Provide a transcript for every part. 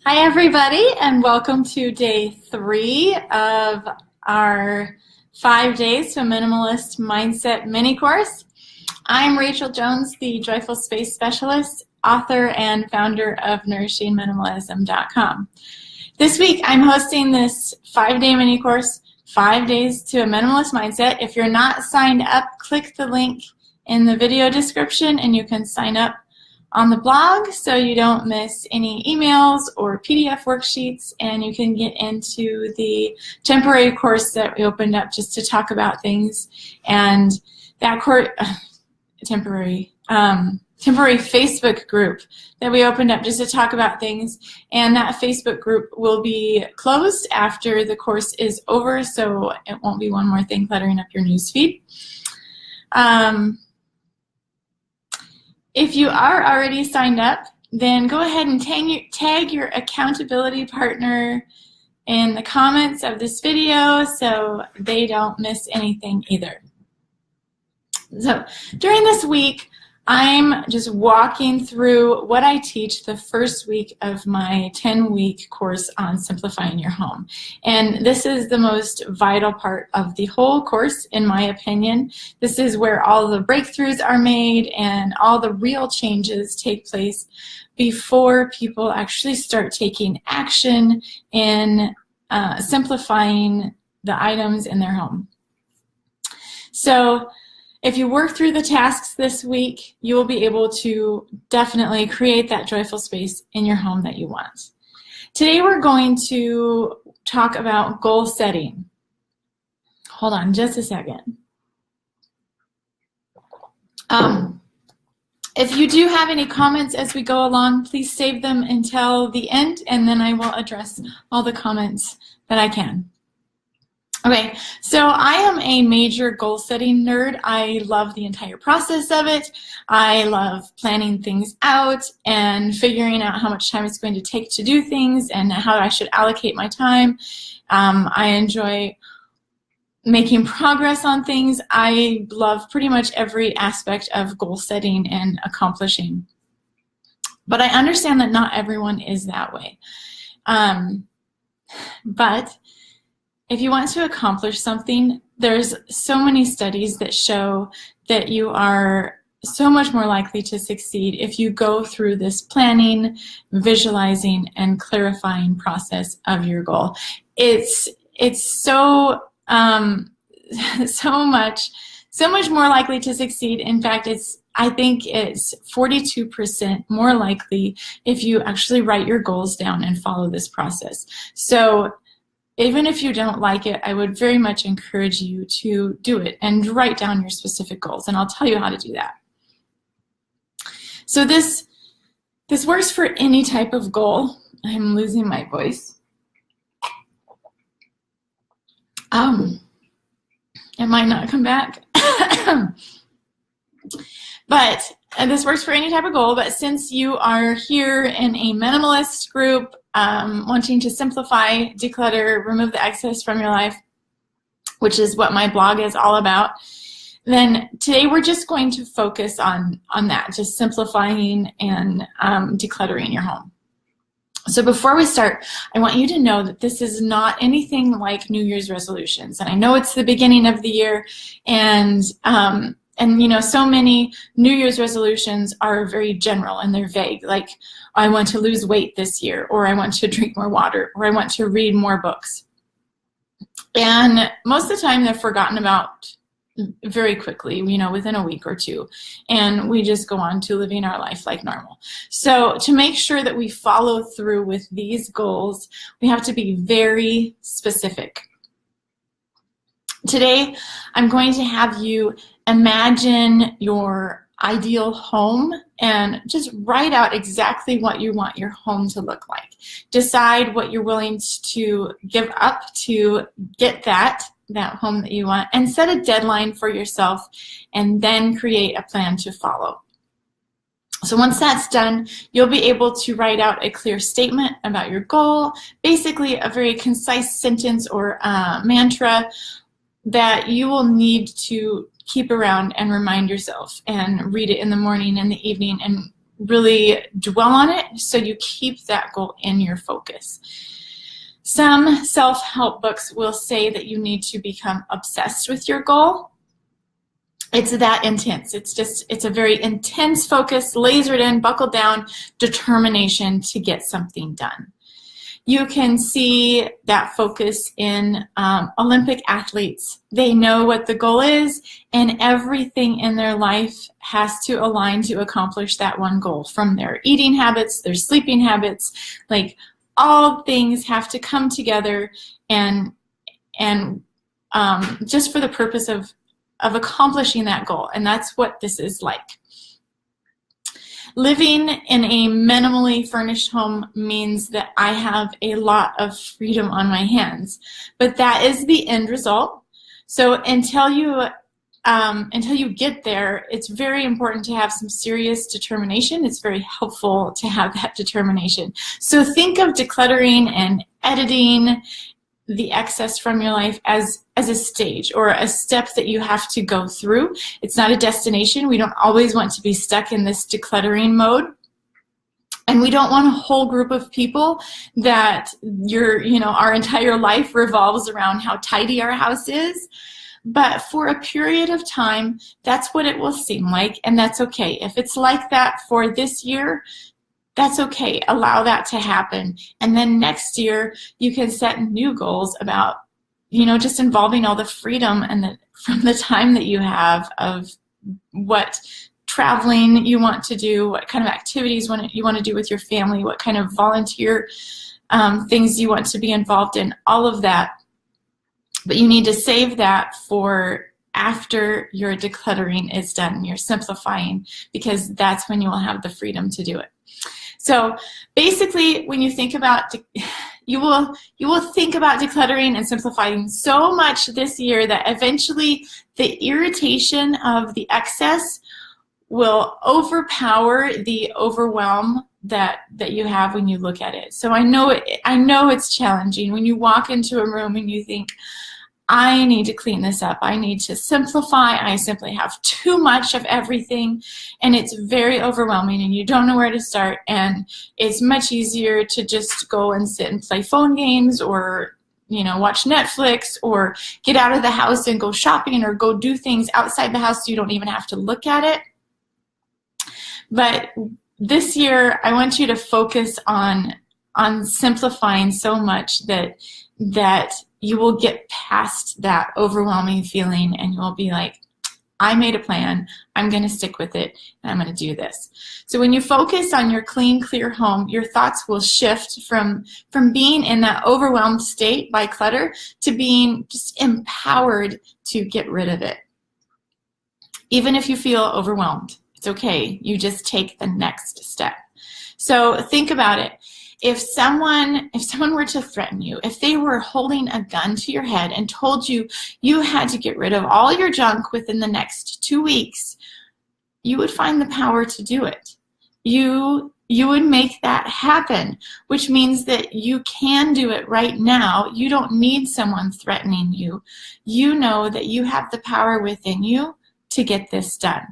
Hi everybody, and welcome to day 3 of our 5 days to a Minimalist Mindset mini course. I'm Rachel Jones, the Joyful Space Specialist, author and founder of NourishingMinimalism.com. This week I'm hosting this 5-day mini course, 5 days to a Minimalist Mindset. If you're not signed up, click the link in the video description and you can sign up on the blog so you don't miss any emails or PDF worksheets, and you can get into the temporary course that we opened up just to talk about things. And that temporary Facebook group that we opened up just to talk about things, and that Facebook group will be closed after the course is over, so it won't be one more thing cluttering up your newsfeed. If you are already signed up, then go ahead and tag your accountability partner in the comments of this video so they don't miss anything either. So during this week, I'm just walking through what I teach the first week of my 10-week course on simplifying your home. And this is the most vital part of the whole course, in my opinion. This is where all the breakthroughs are made and all the real changes take place before people actually start taking action in simplifying the items in their home. So if you work through the tasks this week, you will be able to definitely create that joyful space in your home that you want. Today we're going to talk about goal setting. Hold on just a second. If you do have any comments as we go along, please save them until the end, and then I will address all the comments that I can. Okay, so I am a major goal-setting nerd. I love the entire process of it. I love planning things out and figuring out how much time it's going to take to do things and how I should allocate my time. I enjoy making progress on things. I love pretty much every aspect of goal-setting and accomplishing. But I understand that not everyone is that way. But if you want to accomplish something, there's so many studies that show that you are so much more likely to succeed if you go through this planning, visualizing, and clarifying process of your goal. It's so much more likely to succeed. In fact, I think it's 42% more likely if you actually write your goals down and follow this process. So even if you don't like it, I would very much encourage you to do it and write down your specific goals, and I'll tell you how to do that. So this works for any type of goal. I'm losing my voice. It might not come back. But this works for any type of goal, but since you are here in a minimalist group, wanting to simplify, declutter, remove the excess from your life, which is what my blog is all about, then today we're just going to focus on that, just simplifying and decluttering your home. So before we start, I want you to know that this is not anything like New Year's resolutions. And I know it's the beginning of the year, and you know, so many New Year's resolutions are very general and they're vague, like I want to lose weight this year, or I want to drink more water, or I want to read more books. And most of the time they're forgotten about very quickly, you know, within a week or two, and we just go on to living our life like normal. So to make sure that we follow through with these goals, we have to be very specific. Today, I'm going to have you imagine your ideal home and just write out exactly what you want your home to look like. Decide what you're willing to give up to get that home that you want, and set a deadline for yourself, and then create a plan to follow. So once that's done, you'll be able to write out a clear statement about your goal, basically a very concise sentence or mantra that you will need to keep around and remind yourself, and read it in the morning and the evening, and really dwell on it, so you keep that goal in your focus. Some self-help books will say that you need to become obsessed with your goal. It's that intense. It's a very intense focus, lasered in, buckled down, determination to get something done. You can see that focus in Olympic athletes. They know what the goal is, and everything in their life has to align to accomplish that one goal, from their eating habits, their sleeping habits, like all things have to come together and just for the purpose of accomplishing that goal. And that's what this is like. Living in a minimally furnished home means that I have a lot of freedom on my hands, but that is the end result. So until you get there, it's very important to have some serious determination. It's very helpful to have that determination. So think of decluttering and editing the excess from your life as a stage or a step that you have to go through. It's not a destination. We don't always want to be stuck in this decluttering mode. And we don't want a whole group of people that our entire life revolves around how tidy our house is. But for a period of time, that's what it will seem like, and that's okay. If it's like that for this year, that's okay. Allow that to happen. And then next year, you can set new goals about, just involving all the freedom and from the time that you have of what traveling you want to do, what kind of activities you want to do with your family, what kind of volunteer things you want to be involved in, all of that. But you need to save that for after your decluttering is done, you're simplifying, because that's when you will have the freedom to do it. So basically, when you think about, you will think about decluttering and simplifying so much this year that eventually the irritation of the excess will overpower the overwhelm that you have when you look at it. So I know it's challenging when you walk into a room and you think, I need to clean this up. I need to simplify. I simply have too much of everything, and it's very overwhelming, and you don't know where to start. And it's much easier to just go and sit and play phone games, or watch Netflix, or get out of the house and go shopping, or go do things outside the house so you don't even have to look at it. But this year, I want you to focus on simplifying so much that you will get past that overwhelming feeling, and you'll be like, I made a plan, I'm going to stick with it, and I'm going to do this. So when you focus on your clean, clear home, your thoughts will shift from being in that overwhelmed state by clutter to being just empowered to get rid of it. Even if you feel overwhelmed, it's okay. You just take the next step. So think about it. If someone were to threaten you, if they were holding a gun to your head and told you you had to get rid of all your junk within the next 2 weeks, you would find the power to do it. You would make that happen, which means that you can do it right now. You don't need someone threatening you. You know that you have the power within you to get this done.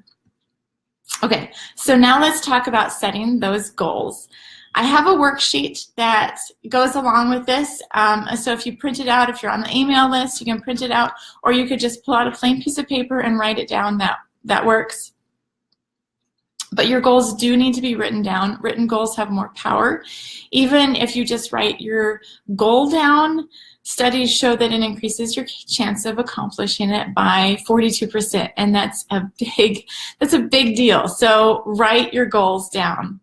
Okay, so now let's talk about setting those goals. I have a worksheet that goes along with this. So if you print it out, if you're on the email list, you can print it out, or you could just pull out a plain piece of paper and write it down. That works. But your goals do need to be written down. Written goals have more power. Even if you just write your goal down, studies show that it increases your chance of accomplishing it by 42%, and that's a big deal. So write your goals down.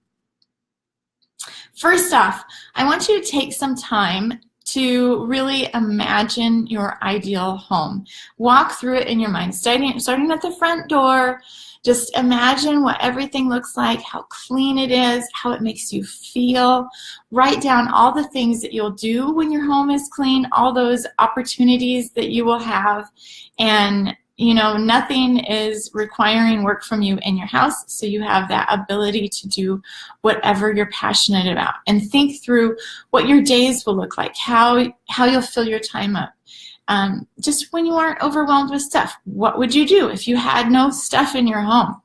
First off, I want you to take some time to really imagine your ideal home. Walk through it in your mind, starting at the front door. Just imagine what everything looks like, how clean it is, how it makes you feel. Write down all the things that you'll do when your home is clean, all those opportunities that you will have. And nothing is requiring work from you in your house, so you have that ability to do whatever you're passionate about. And think through what your days will look like, how you'll fill your time up. Just when you aren't overwhelmed with stuff, what would you do if you had no stuff in your home?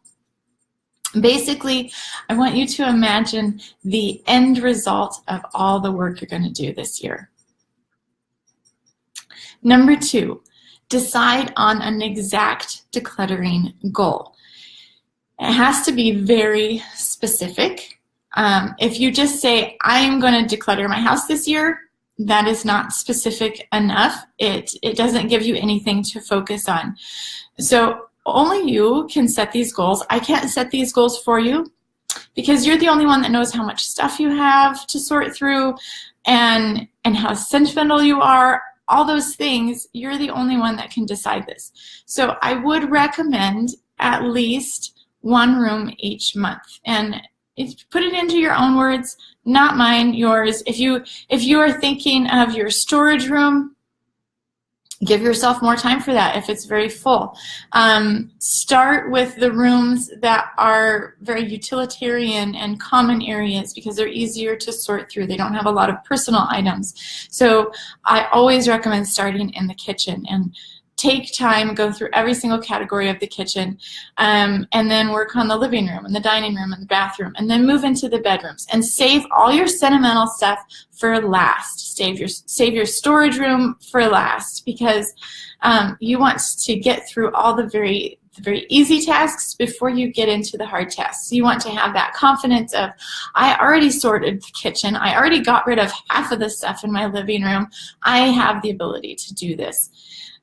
Basically, I want you to imagine the end result of all the work you're going to do this year. Number 2, decide on an exact decluttering goal. It has to be very specific. If you just say, I'm going to declutter my house this year, that is not specific enough. It doesn't give you anything to focus on. So only you can set these goals. I can't set these goals for you because you're the only one that knows how much stuff you have to sort through and how sentimental you are. All those things, you're the only one that can decide this. So I would recommend at least one room each month. And put it into your own words, not mine, yours. If you are thinking of your storage room, give yourself more time for that if it's very full. Start with the rooms that are very utilitarian and common areas because they're easier to sort through. They don't have a lot of personal items. So I always recommend starting in the kitchen and take time, go through every single category of the kitchen, and then work on the living room and the dining room and the bathroom, and then move into the bedrooms and save all your sentimental stuff for last. Save your storage room for last because you want to get through all the very easy tasks before you get into the hard tasks. You want to have that confidence of, I already sorted the kitchen. I already got rid of half of the stuff in my living room. I have the ability to do this.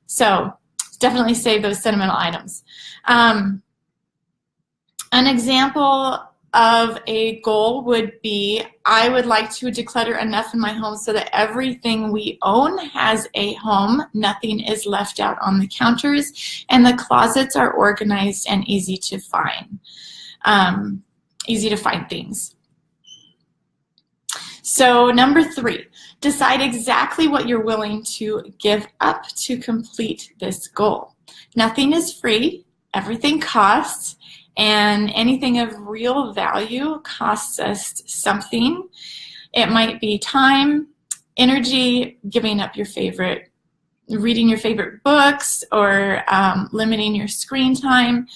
So definitely save those sentimental items. An example of a goal would be, I would like to declutter enough in my home so that everything we own has a home. Nothing is left out on the counters, and the closets are organized and easy to find. Easy to find things. So number 3, decide exactly what you're willing to give up to complete this goal. Nothing is free, everything costs, and anything of real value costs us something. It might be time, energy, giving up reading your favorite books, or limiting your screen time.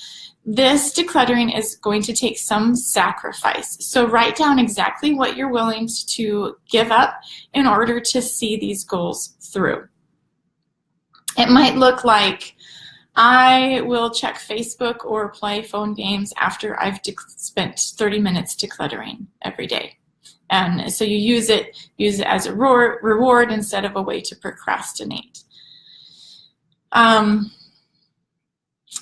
This decluttering is going to take some sacrifice. So write down exactly what you're willing to give up in order to see these goals through. It might look like, I will check Facebook or play phone games after I've spent 30 minutes decluttering every day. And so you use it as a reward instead of a way to procrastinate.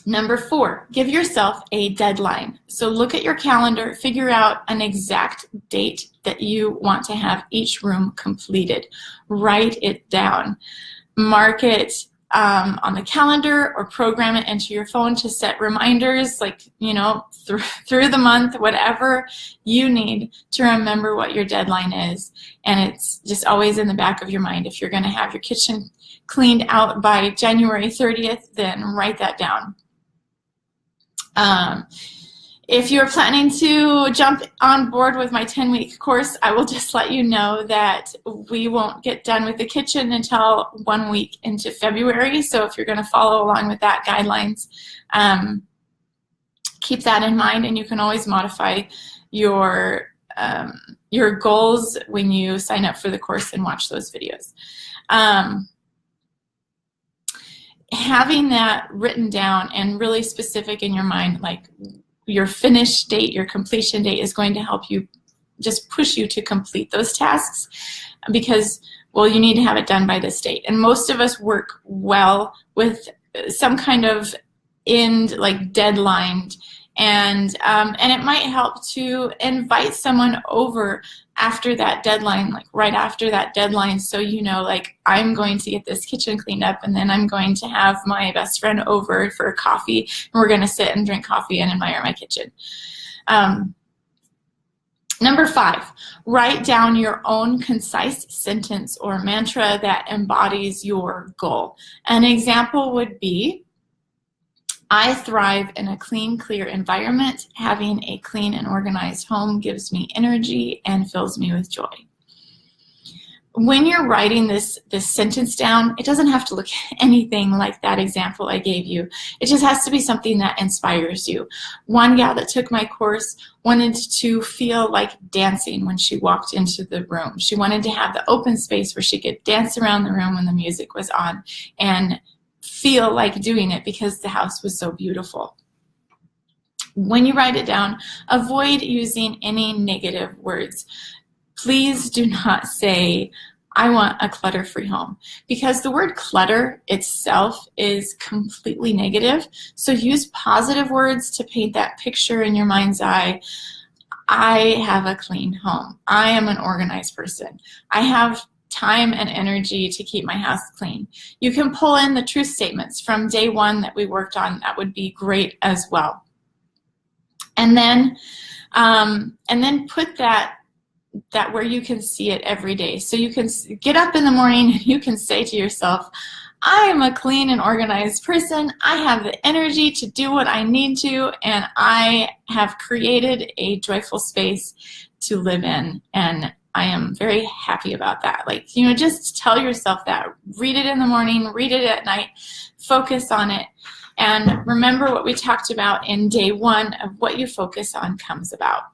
Number 4, give yourself a deadline. So look at your calendar, figure out an exact date that you want to have each room completed. Write it down. Mark it on the calendar or program it into your phone to set reminders, like, through the month, whatever you need to remember what your deadline is. And it's just always in the back of your mind. If you're going to have your kitchen cleaned out by January 30th, then write that down. If you're planning to jump on board with my 10-week course, I will just let you know that we won't get done with the kitchen until 1 week into February. So if you're going to follow along with that guidelines, keep that in mind, and you can always modify your goals when you sign up for the course and watch those videos. Having that written down and really specific in your mind, like your finish date, your completion date, is going to help you, just push you to complete those tasks, because, well, you need to have it done by this date. And most of us work well with some kind of end, like deadline, and it might help to invite someone over after that deadline, like right after that deadline, so like, I'm going to get this kitchen cleaned up, and then I'm going to have my best friend over for coffee, and we're going to sit and drink coffee and admire my kitchen. Number 5, write down your own concise sentence or mantra that embodies your goal. An example would be, I thrive in a clean, clear environment. Having a clean and organized home gives me energy and fills me with joy. when you're writing this sentence down, it doesn't have to look anything like that example I gave you. It just has to be something that inspires you. One gal that took my course wanted to feel like dancing when she walked into the room. She wanted to have the open space where she could dance around the room when the music was on and feel like doing it because the house was so beautiful. When you write it down, avoid using any negative words. Please do not say, I want a clutter-free home, because the word clutter itself is completely negative. So use positive words to paint that picture in your mind's eye. I have a clean home. I am an organized person. I have time and energy to keep my house clean. You can pull in the truth statements from day one that we worked on. That would be great as well. And then put that where you can see it every day. So you can get up in the morning and you can say to yourself, I am a clean and organized person. I have the energy to do what I need to, and I have created a joyful space to live in, and I am very happy about that. Like, just tell yourself that. Read it in the morning, read it at night, focus on it, and remember what we talked about in day one of what you focus on comes about.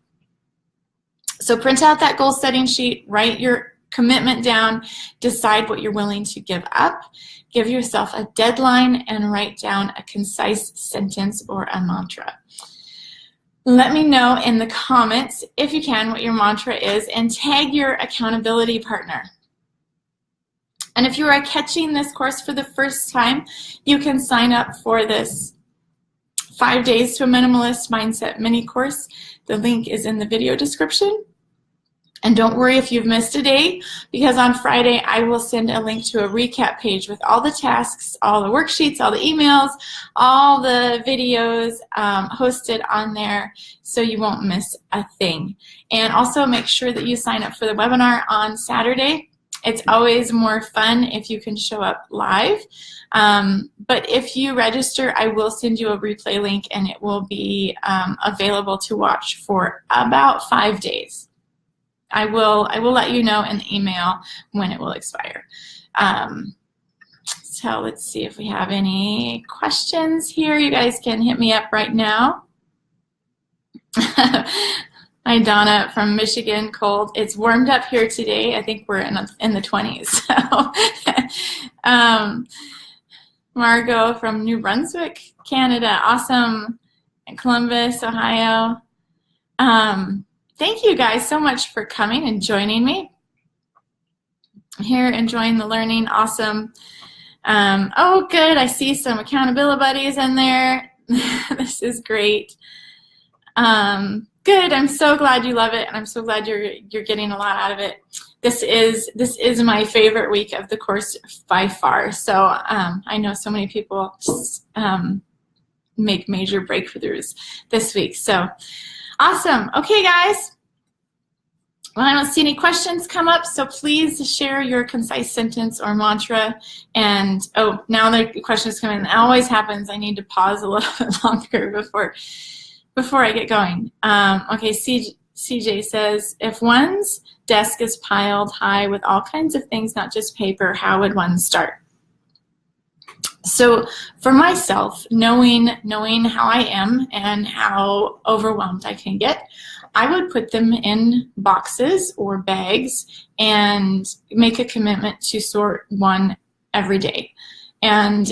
So print out that goal setting sheet, write your commitment down, decide what you're willing to give up, give yourself a deadline, and write down a concise sentence or a mantra. Let me know in the comments, if you can, what your mantra is, and tag your accountability partner. And if you are catching this course for the first time, you can sign up for this 5 Days to a Minimalist Mindset mini course. The link is in the video description. And don't worry if you've missed a day, because on Friday I will send a link to a recap page with all the tasks, all the worksheets, all the emails, all the videos hosted on there, so you won't miss a thing. And also make sure that you sign up for the webinar on Saturday. It's always more fun if you can show up live. But if you register, I will send you a replay link, and it will be available to watch for about 5 days. I will let you know in the email when it will expire. So let's see if we have any questions here. You guys can hit me up right now. Hi, Donna from Michigan. Cold. It's warmed up here today. I think we're in the 20s. So, Margot from New Brunswick, Canada. Awesome. Columbus, Ohio. Thank you guys so much for coming and joining me. I'm here enjoying the learning. Awesome. Oh, good. I see some accountability buddies in there. This is great. Good. I'm so glad you love it, and I'm so glad you're getting a lot out of it. This is my favorite week of the course by far. So I know so many people just make major breakthroughs this week. So awesome. Okay, guys. Well, I don't see any questions come up, so please share your concise sentence or mantra. And oh, now the questions come in. That always happens. I need to pause a little bit longer before I get going. Okay, CJ says, if one's desk is piled high with all kinds of things, not just paper, how would one start? So for myself, knowing how I am and how overwhelmed I can get, I would put them in boxes or bags and make a commitment to sort one every day. And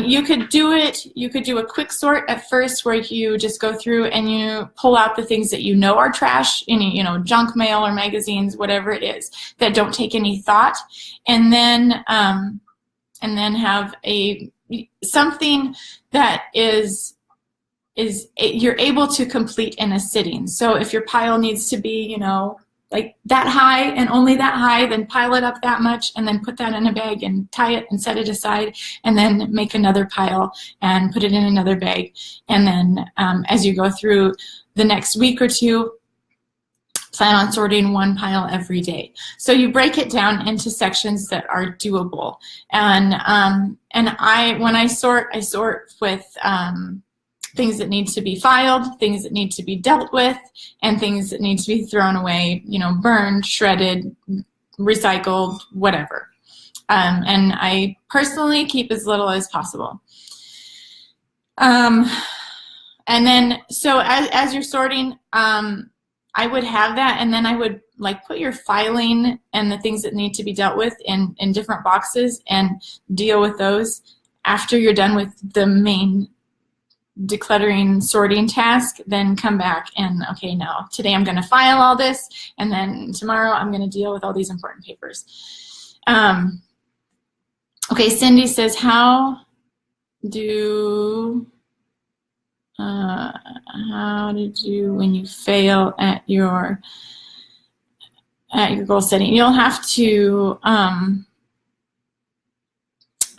you could do it. You could do a quick sort at first, where you just go through and you pull out the things that you know are trash, any junk mail or magazines, whatever it is that don't take any thought, and then have something that is you're able to complete in a sitting. So if your pile needs to be, like that high and only that high, then pile it up that much and then put that in a bag and tie it and set it aside, and then make another pile and put it in another bag. And then as you go through the next week or two, plan on sorting one pile every day. So you break it down into sections that are doable. And when I sort with things that need to be filed, things that need to be dealt with, and things that need to be thrown away, burned, shredded, recycled, whatever. And I personally keep as little as possible. And then, so as you're sorting, I would have that, and then I would like put your filing and the things that need to be dealt with in different boxes and deal with those after you're done with the main decluttering sorting task. Then come back and, okay, now today I'm going to file all this, and then tomorrow I'm going to deal with all these important papers. Okay, Cindy says, how did you, when you fail at your goal setting? You'll have to,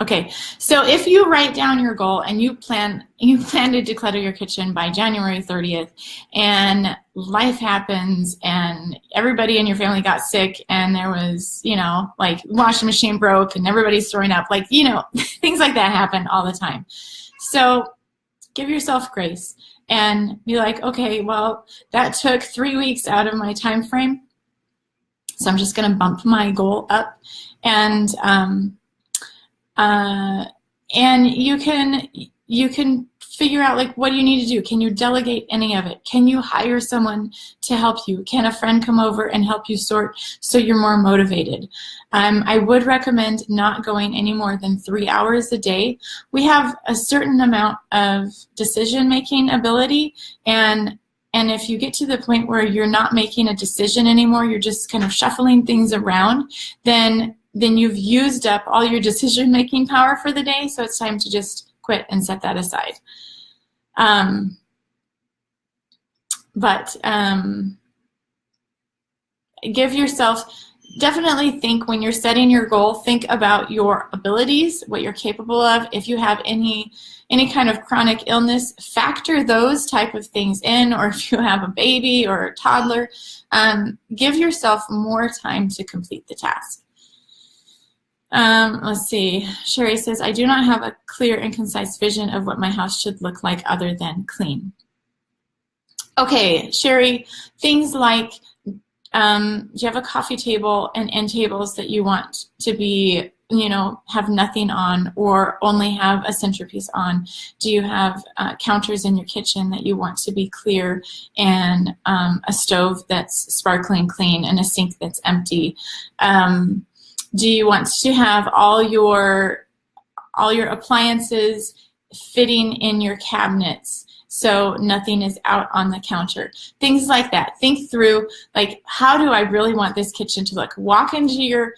okay, so if you write down your goal and you plan to declutter your kitchen by January 30th, and life happens and everybody in your family got sick, and there was, you know, like washing machine broke and everybody's throwing up, like, you know, things like that happen all the time. So give yourself grace and be like, okay, well, that took 3 weeks out of my time frame, so I'm just going to bump my goal up. And you can figure out, like, what do you need to do? Can you delegate any of it? Can you hire someone to help you? Can a friend come over and help you sort so you're more motivated? I would recommend not going any more than 3 hours a day. We have a certain amount of decision-making ability, and if you get to the point where you're not making a decision anymore, you're just kind of shuffling things around, then you've used up all your decision-making power for the day, so it's time to just quit and set that aside. Give yourself, definitely think when you're setting your goal, think about your abilities, what you're capable of. If you have any kind of chronic illness, factor those type of things in, or if you have a baby or a toddler, give yourself more time to complete the task. Let's see. Sherry says, I do not have a clear and concise vision of what my house should look like other than clean. Okay, Sherry, things like, do you have a coffee table and end tables that you want to be, you know, have nothing on or only have a centerpiece on? Do you have counters in your kitchen that you want to be clear, and a stove that's sparkling clean and a sink that's empty? Do you want to have all your appliances fitting in your cabinets so nothing is out on the counter? Things like that. Think through, like, how do I really want this kitchen to look? Walk into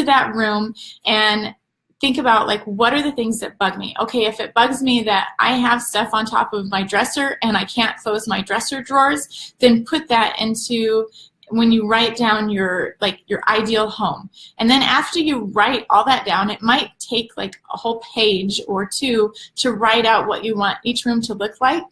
that room and think about, like, what are the things that bug me? Okay, if it bugs me that I have stuff on top of my dresser and I can't close my dresser drawers, then put that into when you write down your ideal home. And then after you write all that down, it might take like a whole page or two to write out what you want each room to look like,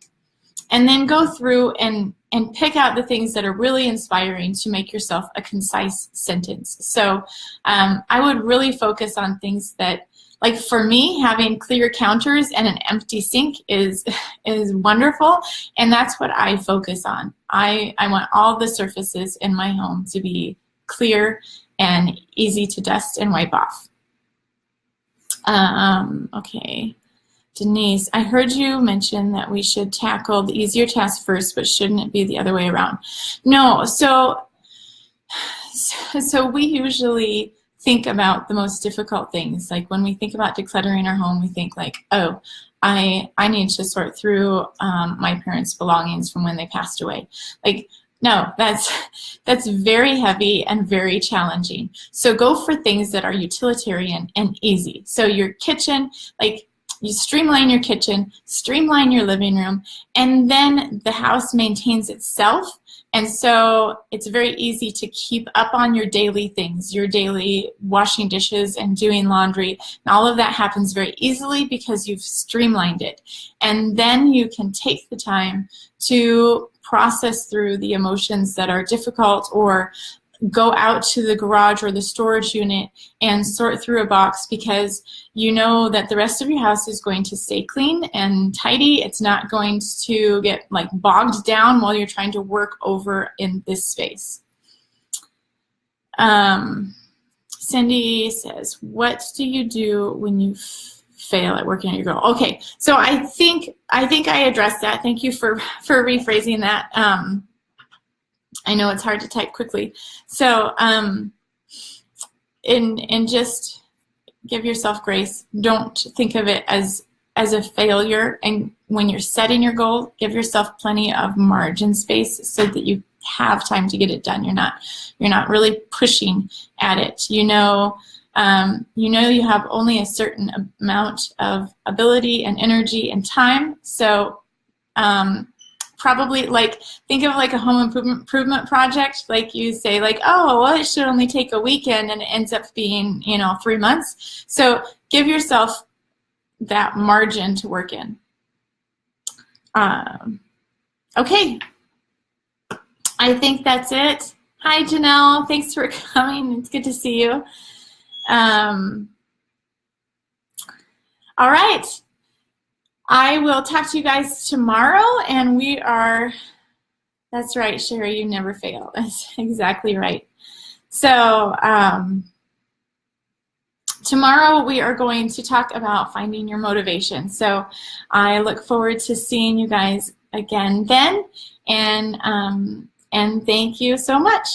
and then go through and pick out the things that are really inspiring to make yourself a concise sentence. So I would really focus on things that, like, for me, having clear counters and an empty sink is wonderful, and that's what I focus on. I want all the surfaces in my home to be clear and easy to dust and wipe off. Okay, Denise, I heard you mention that we should tackle the easier tasks first, but shouldn't it be the other way around? No, so we usually think about the most difficult things. Like when we think about decluttering our home, we think like, oh, I need to sort through my parents' belongings from when they passed away. Like, no, that's very heavy and very challenging. So go for things that are utilitarian and easy. So your kitchen, like, you streamline your kitchen, streamline your living room, and then the house maintains itself. And so it's very easy to keep up on your daily things, your daily washing dishes and doing laundry. And all of that happens very easily because you've streamlined it. And then you can take the time to process through the emotions that are difficult, or go out to the garage or the storage unit and sort through a box, because you know that the rest of your house is going to stay clean and tidy. It's not going to get like bogged down while you're trying to work over in this space. Cindy says, what do you do when you fail at working on your goal? Okay, so I think I addressed that. Thank you for rephrasing that. I know it's hard to type quickly. So, and just give yourself grace. Don't think of it as a failure. And when you're setting your goal, give yourself plenty of margin space so that you have time to get it done. You're not really pushing at it. You know you have only a certain amount of ability and energy and time. So probably think of like a home improvement project. Like you say, like, oh, well, it should only take a weekend, and it ends up being 3 months. So give yourself that margin to work in. Okay, I think that's it. Hi, Janelle. Thanks for coming. It's good to see you. All right. I will talk to you guys tomorrow, and that's right, Sherry, you never fail. That's exactly right. So tomorrow we are going to talk about finding your motivation. So I look forward to seeing you guys again then, and thank you so much.